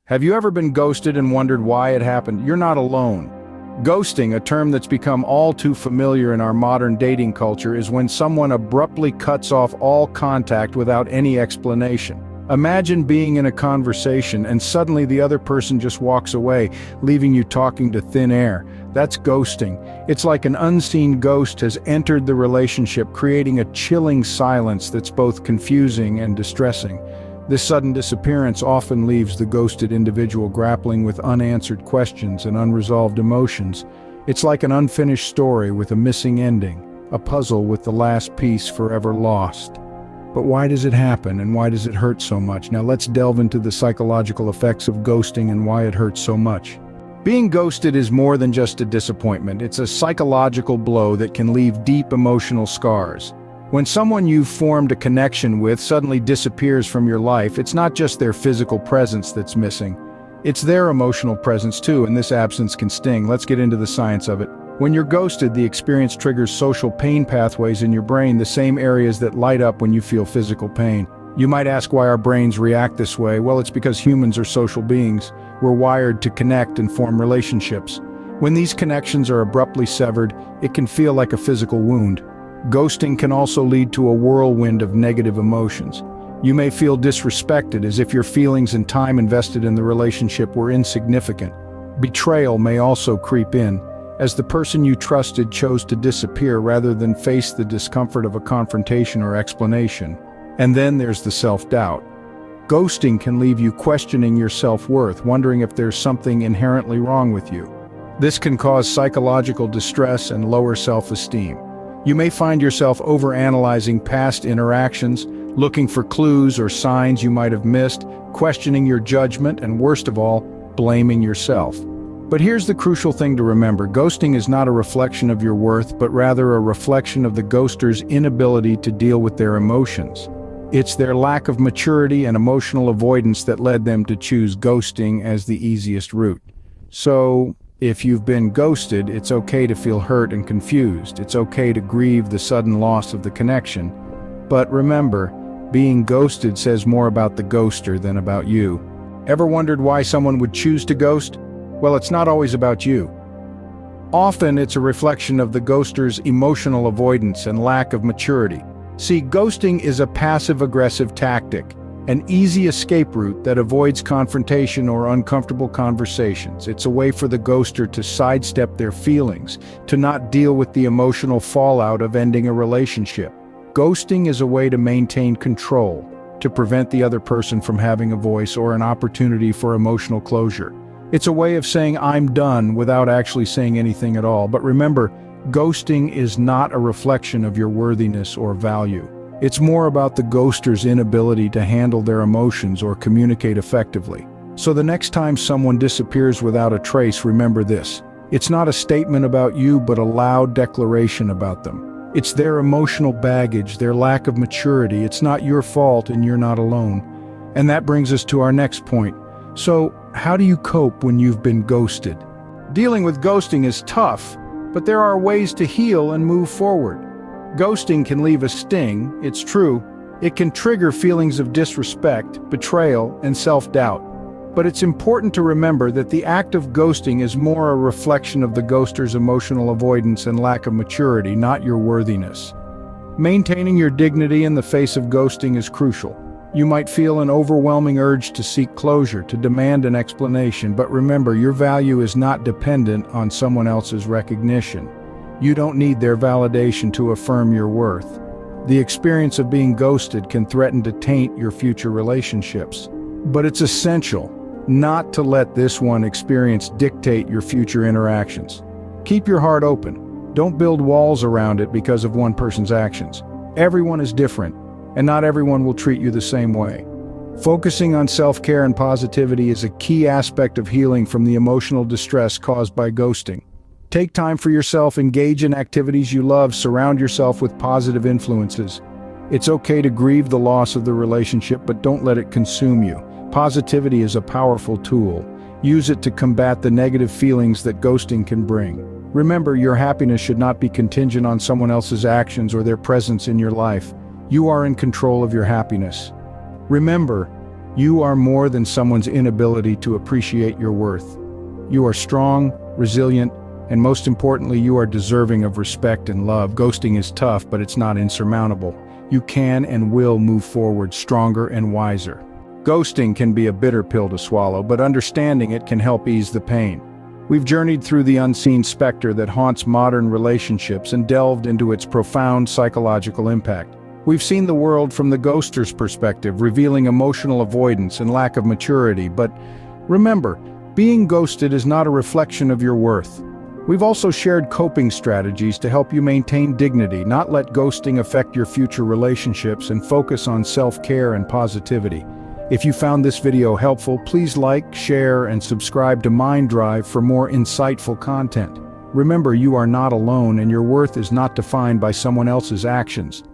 Have you ever been ghosted and wondered why it happened? You're not alone. Ghosting, a term that's become all too familiar in our modern dating culture, is when someone abruptly cuts off all contact without any explanation. Imagine being in a conversation and suddenly the other person just walks away, leaving you talking to thin air. That's ghosting. It's like an unseen ghost has entered the relationship, creating a chilling silence that's both confusing and distressing. This sudden disappearance often leaves the ghosted individual grappling with unanswered questions and unresolved emotions. It's like an unfinished story with a missing ending, a puzzle with the last piece forever lost. But why does it happen, and why does it hurt so much? Now let's delve into the psychological effects of ghosting and why it hurts so much. Being ghosted is more than just a disappointment. It's a psychological blow that can leave deep emotional scars. When someone you've formed a connection with suddenly disappears from your life, it's not just their physical presence that's missing. It's their emotional presence too, and this absence can sting. Let's get into the science of it. When you're ghosted, the experience triggers social pain pathways in your brain, the same areas that light up when you feel physical pain. You might ask why our brains react this way. Well, it's because humans are social beings. We're wired to connect and form relationships. When these connections are abruptly severed, it can feel like a physical wound. Ghosting can also lead to a whirlwind of negative emotions. You may feel disrespected, as if your feelings and time invested in the relationship were insignificant. Betrayal may also creep in, as the person you trusted chose to disappear rather than face the discomfort of a confrontation or explanation. And then there's the self-doubt. Ghosting can leave you questioning your self-worth, wondering if there's something inherently wrong with you. This can cause psychological distress and lower self-esteem. You may find yourself overanalyzing past interactions, looking for clues or signs you might have missed, questioning your judgment, and worst of all, blaming yourself. But here's the crucial thing to remember. Ghosting is not a reflection of your worth, but rather a reflection of the ghoster's inability to deal with their emotions. It's their lack of maturity and emotional avoidance that led them to choose ghosting as the easiest route. So, if you've been ghosted, it's okay to feel hurt and confused. It's okay to grieve the sudden loss of the connection. But remember, being ghosted says more about the ghoster than about you. Ever wondered why someone would choose to ghost? Well, it's not always about you. Often it's a reflection of the ghoster's emotional avoidance and lack of maturity. See, ghosting is a passive-aggressive tactic, an easy escape route that avoids confrontation or uncomfortable conversations. It's a way for the ghoster to sidestep their feelings, to not deal with the emotional fallout of ending a relationship. Ghosting is a way to maintain control, to prevent the other person from having a voice or an opportunity for emotional closure. It's a way of saying "I'm done" without actually saying anything at all. But remember, ghosting is not a reflection of your worthiness or value. It's more about the ghoster's inability to handle their emotions or communicate effectively. So the next time someone disappears without a trace, remember this. It's not a statement about you, but a loud declaration about them. It's their emotional baggage, their lack of maturity. It's not your fault, and you're not alone. And that brings us to our next point. So, how do you cope when you've been ghosted? Dealing with ghosting is tough, but there are ways to heal and move forward. Ghosting can leave a sting, it's true. It can trigger feelings of disrespect, betrayal, and self-doubt. But it's important to remember that the act of ghosting is more a reflection of the ghoster's emotional avoidance and lack of maturity, not your worthiness. Maintaining your dignity in the face of ghosting is crucial. You might feel an overwhelming urge to seek closure, to demand an explanation, but remember, your value is not dependent on someone else's recognition. You don't need their validation to affirm your worth. The experience of being ghosted can threaten to taint your future relationships. But it's essential not to let this one experience dictate your future interactions. Keep your heart open. Don't build walls around it because of one person's actions. Everyone is different, and not everyone will treat you the same way. Focusing on self-care and positivity is a key aspect of healing from the emotional distress caused by ghosting. Take time for yourself, engage in activities you love, surround yourself with positive influences. It's okay to grieve the loss of the relationship, but don't let it consume you. Positivity is a powerful tool. Use it to combat the negative feelings that ghosting can bring. Remember, your happiness should not be contingent on someone else's actions or their presence in your life. You are in control of your happiness. Remember, You are more than someone's inability to appreciate your worth. You are strong, resilient, and most importantly, you are deserving of respect and love. Ghosting is tough, but it's not insurmountable. You can and will move forward stronger and wiser. Ghosting can be a bitter pill to swallow, but understanding it can help ease the pain. We've journeyed through the unseen specter that haunts modern relationships and delved into its profound psychological impact. We've seen the world from the ghoster's perspective, revealing emotional avoidance and lack of maturity, but remember, being ghosted is not a reflection of your worth. We've also shared coping strategies to help you maintain dignity, not let ghosting affect your future relationships, and focus on self-care and positivity. If you found this video helpful, please like, share, and subscribe to Mind Drive for more insightful content. Remember, you are not alone, and your worth is not defined by someone else's actions.